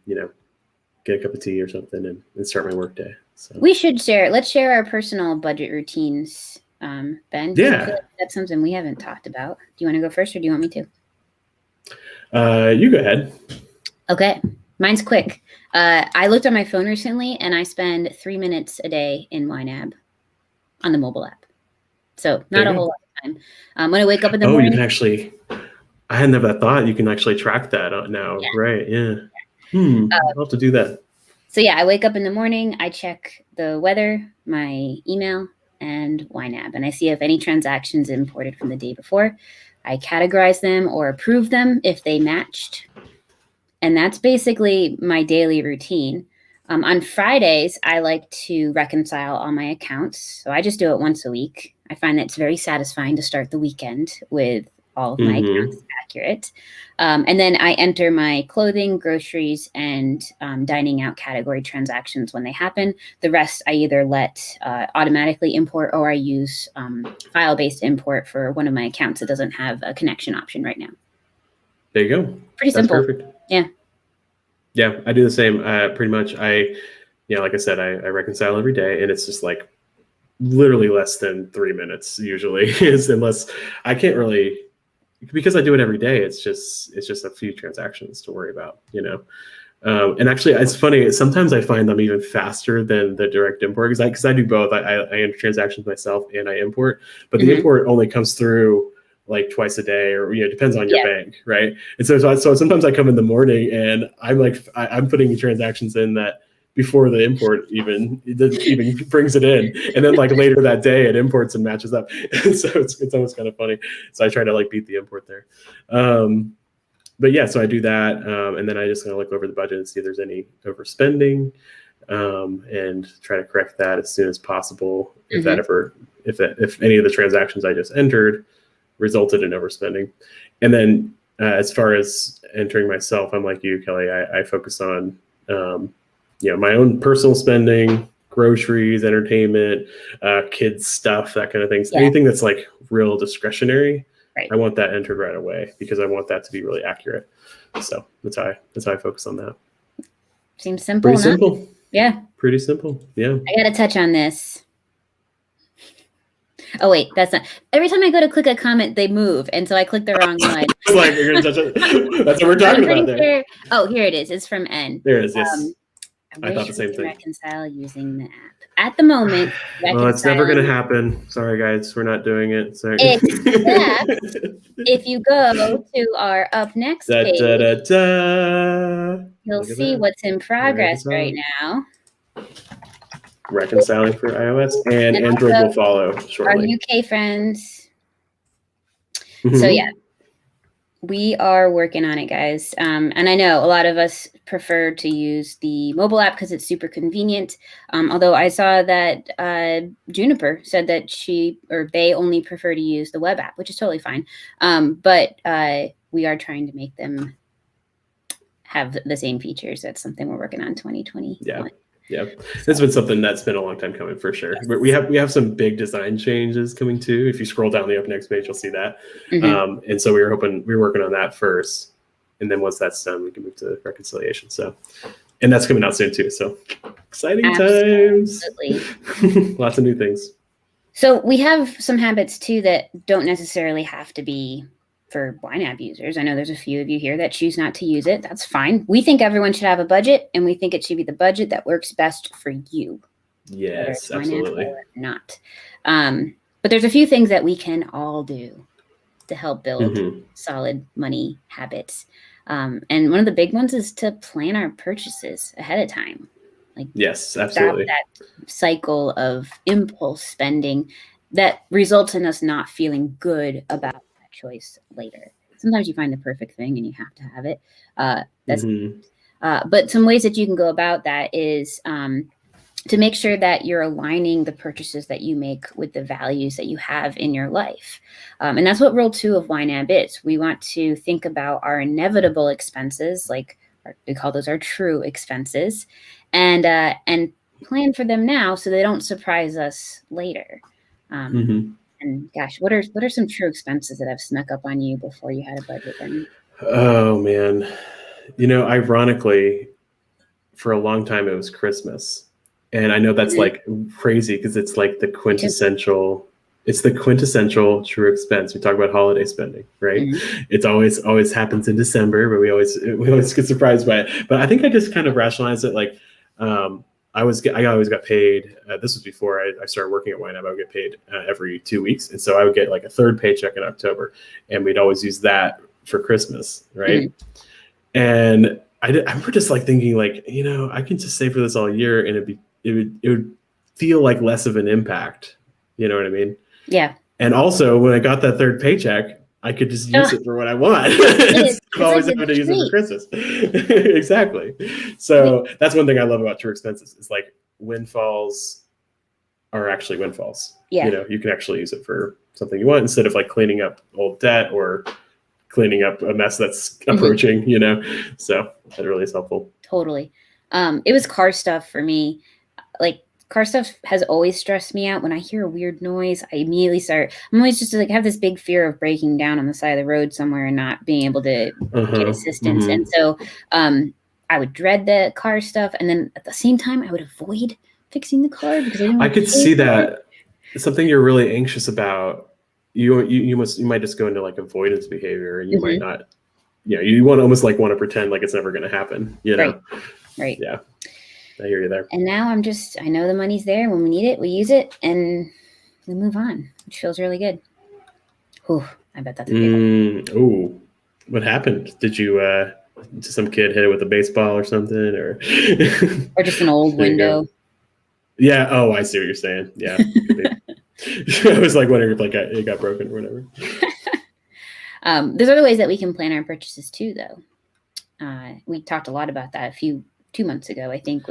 get a cup of tea or something and start my work day. So.
We should share. Let's share our personal budget routines, Ben.
Yeah.
I feel like that's something we haven't talked about. Do you want to go first, or do you want me to?
You go ahead.
Okay, mine's quick. I looked on my phone recently, and I spend 3 minutes a day in YNAB on the mobile app. So not a whole lot of time. When I wake up in the morning,
you can actually. I had never thought you can actually track that now. Yeah. Right? Yeah. I'll have to do that.
So yeah, I wake up in the morning, I check the weather, my email, and YNAB, and I see if any transactions imported from the day before. I categorize them or approve them if they matched. And that's basically my daily routine. On Fridays, I like to reconcile all my accounts. So I just do it once a week. I find that it's very satisfying to start the weekend with all of my accounts accurate. And then I enter my clothing, groceries, and dining out category transactions when they happen. The rest I either let automatically import, or I use file-based import for one of my accounts that doesn't have a connection option right now.
There you go.
Pretty simple.
Perfect.
Yeah.
Yeah, I do the same. Pretty much. Like I said, I reconcile every day, and it's just like literally less than 3 minutes usually. Unless I can't really, because I do it every day. It's just a few transactions to worry about, And actually, it's funny. Sometimes I find them even faster than the direct import because I do both. I enter transactions myself and I import, but the import only comes through like twice a day, or it depends on your bank, right? And so sometimes I come in the morning and I'm putting transactions in that before the import even brings it in, and then like later that day it imports and matches up. And so it's almost kind of funny. So I try to like beat the import there. But yeah, so I do that, and then I just kind of look over the budget and see if there's any overspending, and try to correct that as soon as possible. If any of the transactions I just entered resulted in overspending. And then as far as entering myself, I'm like you, Kelly. I focus on my own personal spending, groceries, entertainment, kids stuff, that kind of things. Yeah. Anything that's like real discretionary, I want that entered right away because I want that to be really accurate. So that's how I focus on that.
Seems simple.
Pretty simple.
Yeah.
Pretty simple. Yeah.
I got to touch on this. Oh, wait, that's not. Every time I go to click a comment, they move. And so I click the wrong one.
Like, you're gonna touch it. That's what we're talking about there.
Sure. Oh, here it is. It's from N.
There it is, yes. I thought the same thing.
Reconcile using the app. At the moment,
well, it's never going to happen. Sorry, guys. We're not doing it. Sorry.
Except if you go to our up next page, you'll see what's in progress right now.
Reconciling for iOS, and Android will follow shortly.
Our UK friends. So yeah, we are working on it, guys. And I know a lot of us prefer to use the mobile app because it's super convenient. Although I saw that Juniper said that they only prefer to use the web app, which is totally fine. But we are trying to make them have the same features. That's something we're working on 2020.
Yeah, that's been something that's been a long time coming for sure. But we have some big design changes coming too. If you scroll down the up next page, you'll see that. And so we were working on that first, and then once that's done, we can move to reconciliation. So, and that's coming out soon too. So exciting times! Lots of new things.
So we have some habits too that don't necessarily have to be for YNAB users. I know there's a few of you here that choose not to use it. That's fine. We think everyone should have a budget, and we think it should be the budget that works best for you.
Yes, absolutely.
Or not. But there's a few things that we can all do to help build solid money habits. And one of the big ones is to plan our purchases ahead of time.
Yes, absolutely.
Stop that cycle of impulse spending that results in us not feeling good about choice later. Sometimes you find the perfect thing and you have to have it. But some ways that you can go about that is to make sure that you're aligning the purchases that you make with the values that you have in your life. And that's what rule 2 of YNAB is. We want to think about our inevitable expenses, we call those our true expenses, and plan for them now so they don't surprise us later. And gosh, what are some true expenses that have snuck up on you before you had a budget then?
Oh man, ironically, for a long time it was Christmas. And I know that's like crazy because it's like the quintessential. It's the quintessential true expense. We talk about holiday spending, right? It's always happens in December, but we always get surprised by it. But I think I just kind of rationalized it like I always got paid. This was before I started working at YNAB. I would get paid every 2 weeks, and so I would get like a third paycheck in October, and we'd always use that for Christmas, right? And I remember just like thinking like, I can just save for this all year, and it would feel like less of an impact. You know what I mean?
Yeah.
And also, when I got that third paycheck, I could just use it for what I want. Instead of always having to use it for Christmas. Exactly. So that's one thing I love about true expenses. It's like windfalls are actually windfalls.
Yeah.
You can actually use it for something you want instead of like cleaning up old debt or cleaning up a mess that's approaching, So that really is helpful.
Totally. It was car stuff for me. Like, car stuff has always stressed me out. When I hear a weird noise, I immediately I'm always just like have this big fear of breaking down on the side of the road somewhere and not being able to get assistance. And so I would dread the car stuff. And then at the same time, I would avoid fixing the car because I
could see that. It's something you're really anxious about. You might just go into like avoidance behavior, and you might not, you want to pretend like it's never going to happen,
Right.
Yeah. I hear you there.
And now I know the money's there. When we need it, we use it and we move on, which feels really good. Ooh, I bet that's a big one.
Ooh, what happened? Did some kid hit it with a baseball or something, or
just an old window?
Yeah. Oh, I see what you're saying. Yeah. I was like wondering if it got broken or whatever.
There's other ways that we can plan our purchases too, though. We talked a lot about that 2 months ago, I think.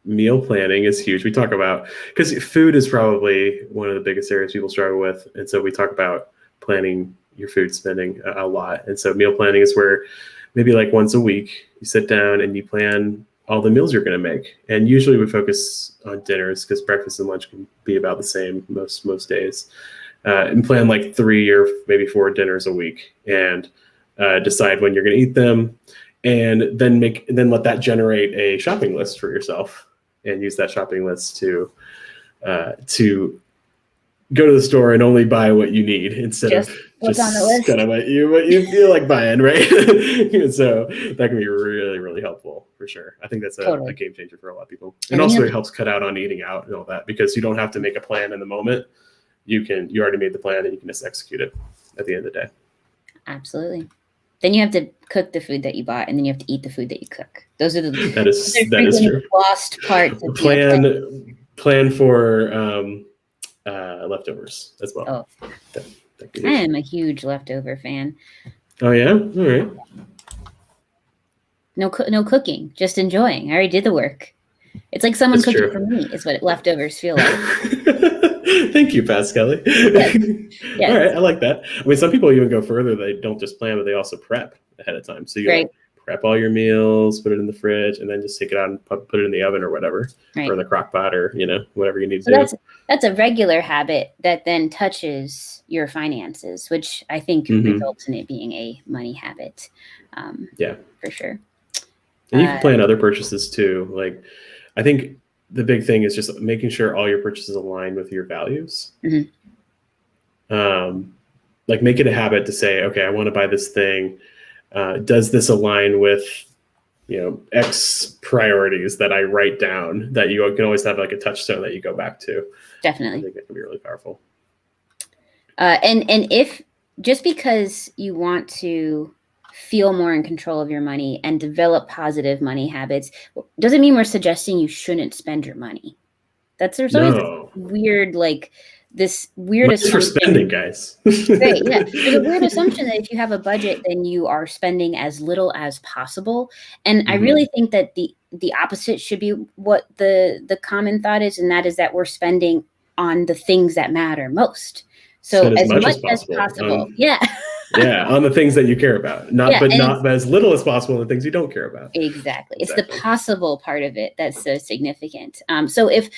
Meal planning is huge. We talk about, because food is probably one of the biggest areas people struggle with. And so we talk about planning your food spending a lot. And so meal planning is where maybe like once a week you sit down and you plan all the meals you're going to make. And usually we focus on dinners because breakfast and lunch can be about the same most days. And plan like 3 or maybe 4 dinners a week and decide when you're going to eat them. And then let that generate a shopping list for yourself, and use that shopping list to go to the store and only buy what you need instead of
what's on the list.
Kind of what you feel like buying, right? So that can be really, really helpful for sure. I think that's a game changer for a lot of people, and also it helps cut out on eating out and all that because you don't have to make a plan in the moment. You already made the plan and you can just execute it at the end of the day.
Absolutely. Then you have to cook the food that you bought, and then you have to eat the food that you cook. Those are
that is true.
Lost parts.
Plan for leftovers as well.
Oh. I am a huge leftover fan.
Oh yeah, all right.
No cooking, just enjoying. I already did the work. It's like someone cooking for me. Is what leftovers feel like.
Thank you, Pascali. Yes. All right, I like that. I mean, some people even go further. They don't just plan, but they also prep ahead of time. So you prep all your meals, put it in the fridge, and then just take it out and put it in the oven or whatever, or in the crock pot, or whatever you need to do.
That's a regular habit that then touches your finances, which I think results in it being a money habit. For sure.
And you can plan other purchases too. Like, I think the big thing is just making sure all your purchases align with your values. Like, make it a habit to say, okay, I want to buy this thing. Does this align with, X priorities that I write down that you can always have like a touchstone that you go back to?
Definitely.
I think that can be really powerful.
And if just because you want to feel more in control of your money and develop positive money habits doesn't mean we're suggesting you shouldn't spend your money. There's always this weird, assumption
for spending, guys.
Right, yeah. There's a weird assumption that if you have a budget, then you are spending as little as possible. And I really think that the opposite should be what the common thought is, and that is that we're spending on the things that matter most. So as much as possible.
Yeah, on the things that you care about, not as little as possible on the things you don't care about.
Exactly. It's the possible part of it that's so significant. So if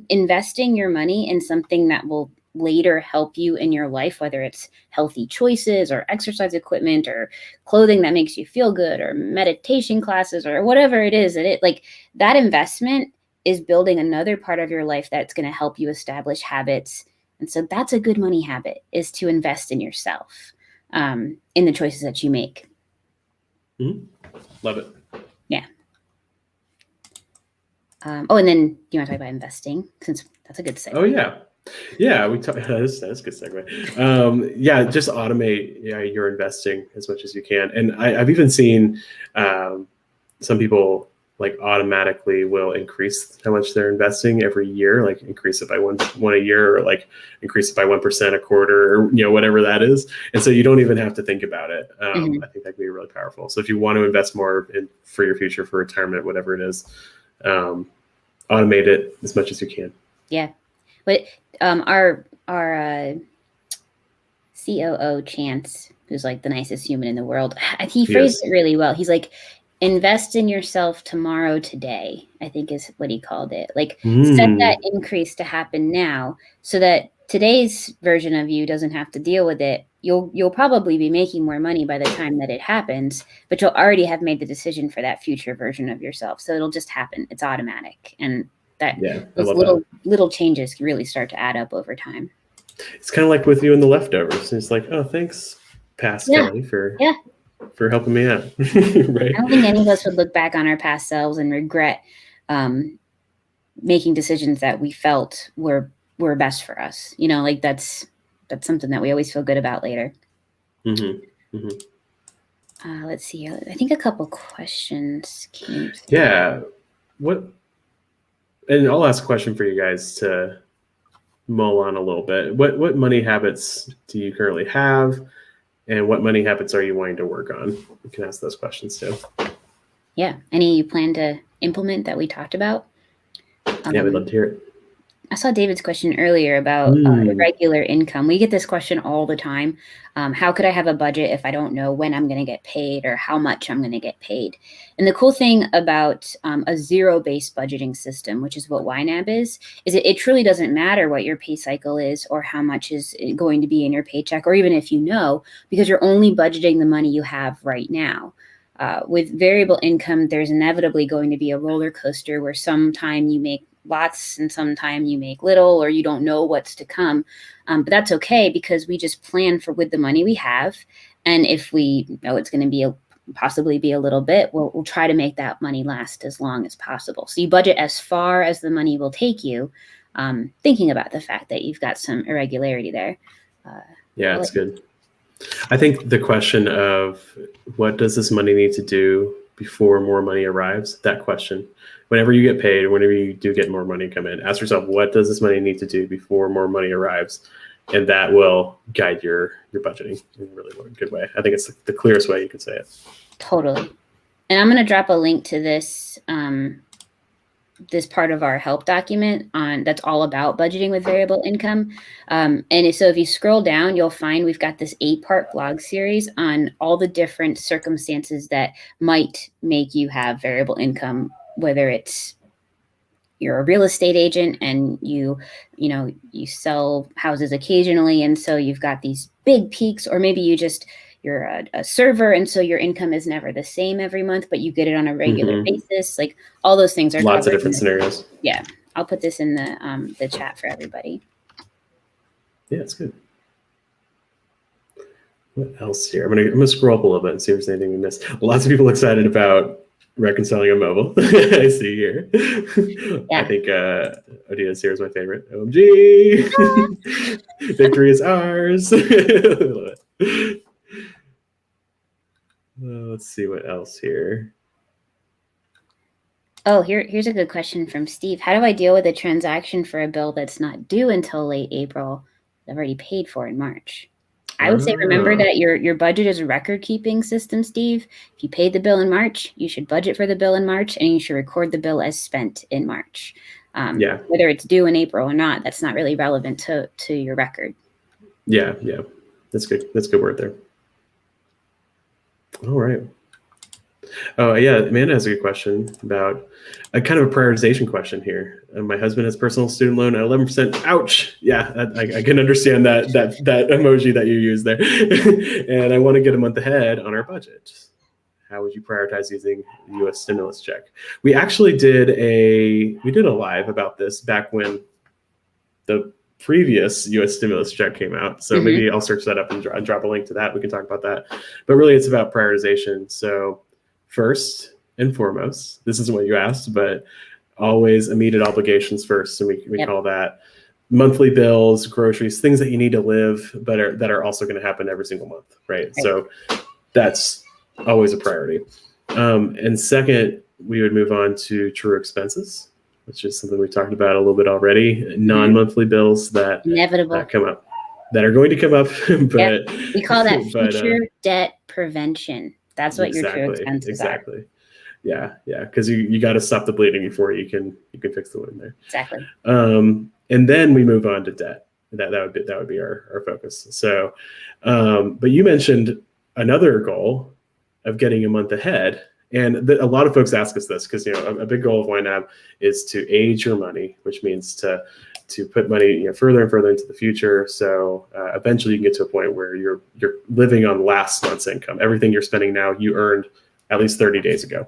investing your money in something that will later help you in your life, whether it's healthy choices or exercise equipment or clothing that makes you feel good or meditation classes or whatever it is, like that investment is building another part of your life that's going to help you establish habits. And so that's a good money habit, is to invest in yourself, in the choices that you make.
Love it.
Yeah. And then do you want to talk about investing, since that's a good segue?
Oh yeah, we talk. That's a good segue. Just automate your investing as much as you can. And I've even seen some people like automatically will increase how much they're investing every year, like increase it by one a year, or like increase it by 1% a quarter, or whatever that is. And so you don't even have to think about it. I think that can be really powerful. So if you want to invest more for your future, for retirement, whatever it is, automate it as much as you can.
Yeah. But our COO Chance, who's like the nicest human in the world, he phrased it really well. He's like, invest in yourself tomorrow, today, I think is what he called it. Like set that increase to happen now, so that today's version of you doesn't have to deal with it. You'll probably be making more money by the time that it happens, but you'll already have made the decision for that future version of yourself. So it'll just happen. It's automatic. And those little changes really start to add up over time.
It's kind of like with you and the leftovers. It's like, oh, thanks, past Kelly, for helping me out. Right?
I don't think any of us would look back on our past selves and regret making decisions that we felt were best for us. Like that's something that we always feel good about later. Let's see. I think a couple questions came through.
Yeah. And I'll ask a question for you guys to mull on a little bit. What money habits do you currently have? And what money habits are you wanting to work on? You can ask those questions too.
Yeah. Any you plan to implement that we talked about?
Yeah, we'd love to hear it.
I saw David's question earlier about irregular income. We get this question all the time. How could I have a budget if I don't know when I'm going to get paid or how much I'm going to get paid? And the cool thing about a zero-based budgeting system, which is what YNAB is it truly doesn't matter what your pay cycle is or how much is going to be in your paycheck, or even if you know, because you're only budgeting the money you have right now. With variable income, there's inevitably going to be a roller coaster where sometime you make lots and sometime you make little, or you don't know what's to come. But that's okay, because we just plan with the money we have. And if we know it's going to possibly be a little bit, we'll try to make that money last as long as possible. So you budget as far as the money will take you, thinking about the fact that you've got some irregularity there.
That's good. I think the question of what does this money need to do before more money arrives, that question, whenever you get paid, whenever you do get more money come in, ask yourself, what does this money need to do before more money arrives? And that will guide your budgeting in a really good way. I think it's the clearest way you could say it. Totally.
And I'm going to drop a link to this this part of our help document that's all about budgeting with variable income. And so if you scroll down, you'll find we've got this 8-part blog series on all the different circumstances that might make you have variable income, whether it's you're a real estate agent and you sell houses occasionally, and so you've got these big peaks, or maybe you're a server, and so your income is never the same every month, but you get it on a regular basis. Like all those things are
lots of different scenarios.
Yeah, I'll put this in the chat for everybody.
Yeah, it's good. What else here? I'm gonna scroll up a little bit and see if there's anything we missed. Lots of people excited about reconciling on mobile. I see here. Yeah. I think Odina's here is my favorite. OMG. Victory is ours. Love it. Let's see what else here.
Oh, here's a good question from Steve. How do I deal with a transaction for a bill that's not due until late April? I've already paid for in March. I would say remember that your budget is a record-keeping system, Steve. If you paid the bill in March, you should budget for the bill in March, and you should record the bill as spent in March. Whether it's due in April or not, that's not really relevant to your record.
Yeah. That's good. That's a good word there. All right. Oh, yeah. Amanda has a good question about a kind of a prioritization question here. My husband has personal student loan at 11%. Ouch. Yeah, I can understand that emoji that you use there. And I want to get a month ahead on our budget. How would you prioritize using the U.S. stimulus check? We actually did a live about this back when the previous U.S. stimulus check came out. So maybe I'll search that up and drop a link to that. We can talk about that. But really, it's about prioritization. So first and foremost, this isn't what you asked, but always immediate obligations first. And we call that monthly bills, groceries, things that you need to live, but that are also going to happen every single month, right? So that's always a priority. And second, we would move on to true expenses, which is something we talked about a little bit already. Non-monthly bills that come up, that are going to come up. But
we call that future debt prevention. That's what your true expenses are.
Exactly. Yeah, because you got to stop the bleeding before you can fix the wound there.
Exactly.
And then we move on to debt. That would be our focus. So, but you mentioned another goal of getting a month ahead. And a lot of folks ask us this because a big goal of YNAB is to age your money, which means to put money further and further into the future. So eventually you can get to a point where you're living on last month's income. Everything you're spending now, you earned at least 30 days ago.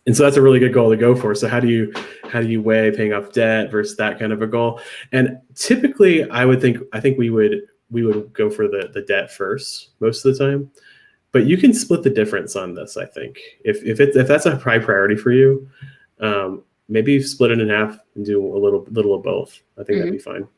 And so that's a really good goal to go for. So how do you weigh paying off debt versus that kind of a goal? And typically I think we would go for the debt first most of the time. But you can split the difference on this. I think if that's a high priority for you, maybe split it in half and do a little of both. I think that'd be fine.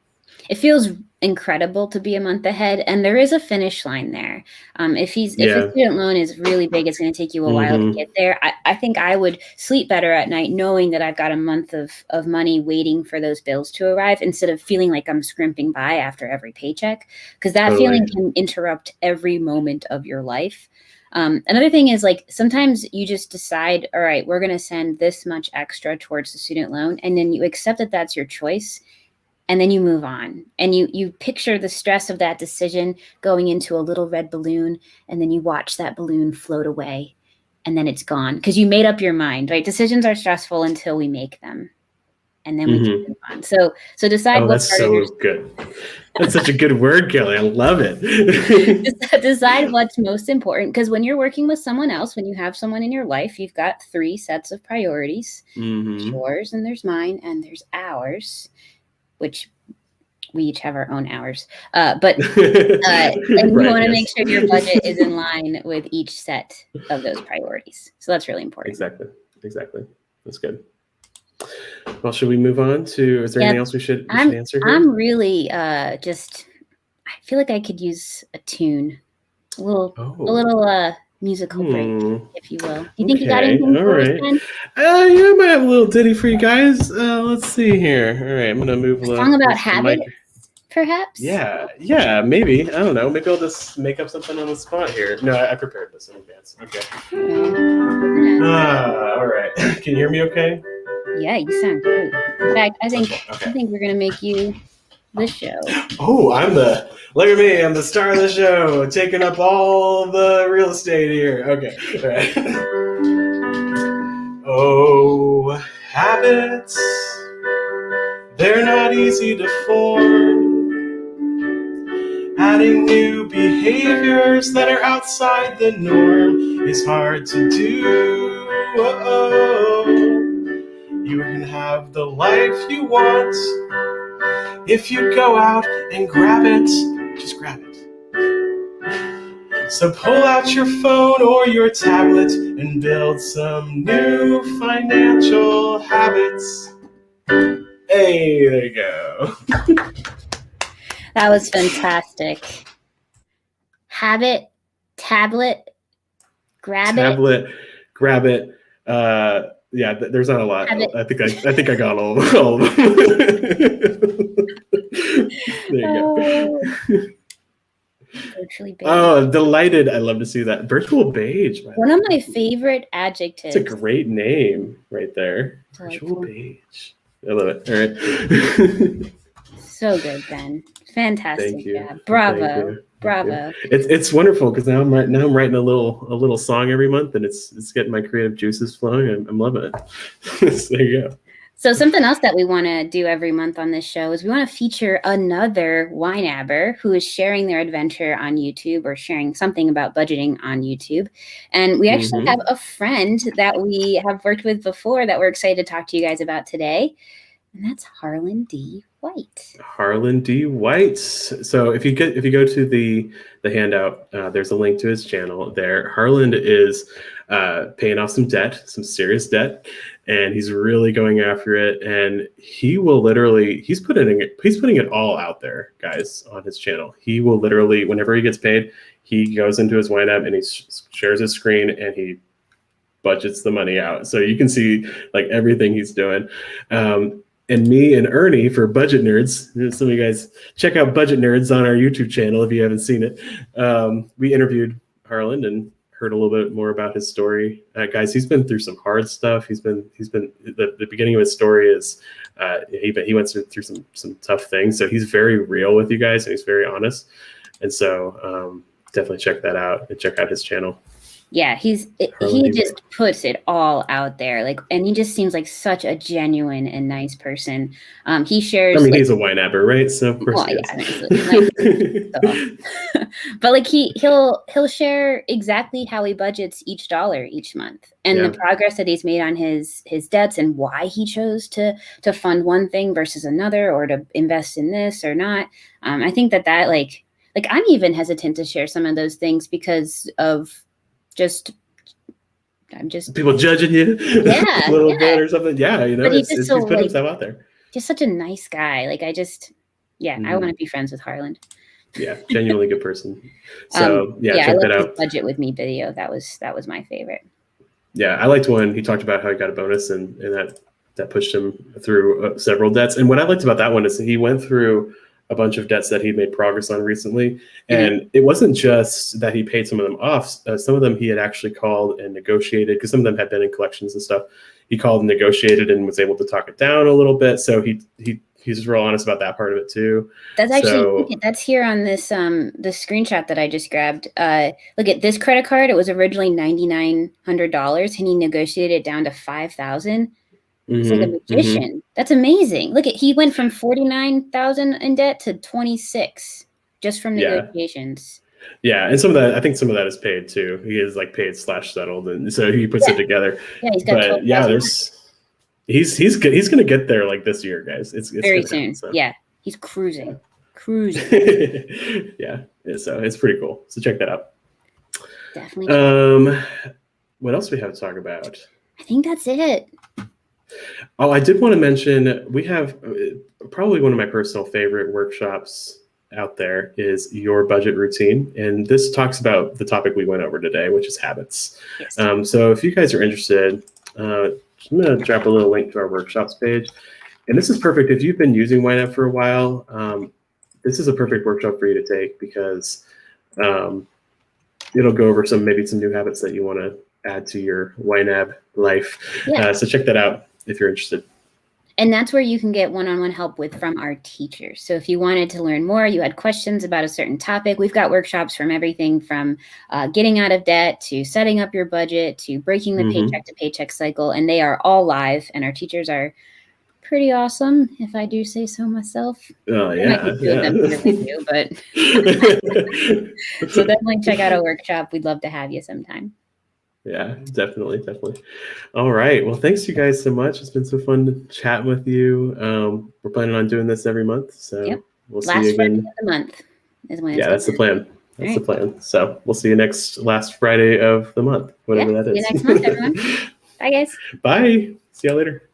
It feels incredible to be a month ahead, and there is a finish line there. If a student loan is really big, it's going to take you a while to get there. I think I would sleep better at night knowing that I've got a month of money waiting for those bills to arrive instead of feeling like I'm scrimping by after every paycheck, because that feeling can interrupt every moment of your life. Another thing is, like, sometimes you just decide, all right, we're going to send this much extra towards the student loan, and then you accept that that's your choice. And then you move on, and you picture the stress of that decision going into a little red balloon, and then you watch that balloon float away, and then it's gone because you made up your mind, right? Decisions are stressful until we make them, and then we can move on. So decide.
That's so good. That's such a good word, Kelly. I love it.
Decide what's most important, because when you're working with someone else, when you have someone in your life, you've got 3 sets of priorities: there's yours, and there's mine, and there's ours. Which we each have our own hours, but and you want to make sure your budget is in line with each set of those priorities. So that's really important.
Exactly. That's good. Well, should we move on to? Is there anything else we should answer here?
I'm really I feel like I could use a tune, a little musical break, if you will. Do you think you got anything for us, Ben?
I might have a little ditty for you guys. Let's see here. All right, I'm gonna move a
song about habits, perhaps.
Yeah, maybe. I don't know. Maybe I'll just make up something on the spot here. No, I prepared this in advance. Okay. All right. Can you hear me? Okay.
Yeah, you sound great. In fact, I think we're gonna make you the show.
Oh, look at me. I'm the star of the show, taking up all the real estate here. Okay. All right. Oh, habits, they're not easy to form. Adding new behaviors that are outside the norm is hard to do. You can have the life you want if you go out and grab it. Just grab it. So pull out your phone or your tablet and build some new financial habits. Hey, there you go.
That was fantastic. Habit, tablet, grab
it. Yeah, there's not a lot. I think I got all of them. There you go.
Virtually beige.
Oh, delighted. I love to see that. Virtual beige.
One of my favorite adjectives.
It's a great name right there. Virtual beige. I love it. All right.
So good, Ben. Fantastic. Thank you. Bravo. Bravo.
It's wonderful because now I'm writing a little song every month, and it's getting my creative juices flowing. I'm loving it. So there you go.
So something else that we want to do every month on this show is we want to feature another YNABber who is sharing their adventure on YouTube or sharing something about budgeting on YouTube. And we actually have a friend that we have worked with before that we're excited to talk to you guys about today. And that's Harlan D. White.
Harlan D. White. So if you go to the handout, there's a link to his channel there. Harlan is paying off some serious debt, and he's really going after it. And he will literally he's putting it all out there, guys, on his channel. He will literally, whenever he gets paid, he goes into his YNAB and he shares his screen and he budgets the money out, so you can see like everything he's doing. And me and Ernie for Budget Nerds, some of you guys check out Budget Nerds on our YouTube channel if you haven't seen it. We interviewed Harlan and heard a little bit more about his story. Guys, he's been through some hard stuff. He's been the beginning of his story is he went through some tough things. So he's very real with you guys, and he's very honest. And so definitely check that out and check out his channel.
Yeah, he just puts it all out there, like, and he just seems like such a genuine and nice person. He shares. I mean,
he's a YNABber, right? So of course,
but like he'll share exactly how he budgets each dollar each month, and the progress that he's made on his debts, and why he chose to fund one thing versus another, or to invest in this or not. I think that like I'm even hesitant to share some of those things because of. I'm just
people judging you a little bit or something. Yeah,
but he's
put himself out there.
Just such a nice guy. Like I want to be friends with Harlan.
Yeah, genuinely good person. So check that out.
Budget with me video. That was my favorite.
Yeah, I liked when he talked about how he got a bonus and that pushed him through several debts. And what I liked about that one is that he went through a bunch of debts that he made progress on recently. And it wasn't just that he paid some of them off. Some of them he had actually called and negotiated, because some of them had been in collections and stuff. He called and negotiated and was able to talk it down a little bit. So he's just real honest about that part of it too.
That's actually, that's here on this, the screenshot that I just grabbed. Look at this credit card. It was originally $9,900 and he negotiated it down to $5,000. It's like a magician. That's amazing. Look he went from 49,000 in debt to 26 just from negotiations.
Yeah, and some of that, I think some of that is paid too. He is like paid / settled, and so he puts it together. Yeah, he's got. But he's going to get there like this year, guys. It's
very soon. Happen, so. Yeah, he's cruising.
Yeah, so it's pretty cool. So check that out.
Definitely.
What else do we have to talk about?
I think that's it.
Oh, I did want to mention, we have probably one of my personal favorite workshops out there is Your Budget Routine. And this talks about the topic we went over today, which is habits. Yes. So if you guys are interested, I'm going to drop a little link to our workshops page. And this is perfect. If you've been using YNAB for a while, this is a perfect workshop for you to take, because it'll go over maybe some new habits that you want to add to your YNAB life. Yeah. So check that out if you're interested.
And that's where you can get one-on-one help from our teachers. So if you wanted to learn more, you had questions about a certain topic, we've got workshops from everything from getting out of debt to setting up your budget to breaking the paycheck to paycheck cycle. And they are all live, and our teachers are pretty awesome, if I do say so myself.
Oh yeah.
But so definitely check out a workshop. We'd love to have you sometime.
Yeah, definitely. All right. Well, thanks you guys so much. It's been so fun to chat with you. We're planning on doing this every month, so we'll see you again.
Last Friday of the month is when.
Yeah, that's the plan. That's the plan. So we'll see you last Friday of the month, whatever that is.
See you next month, everyone. Bye, guys.
Bye. See y'all later.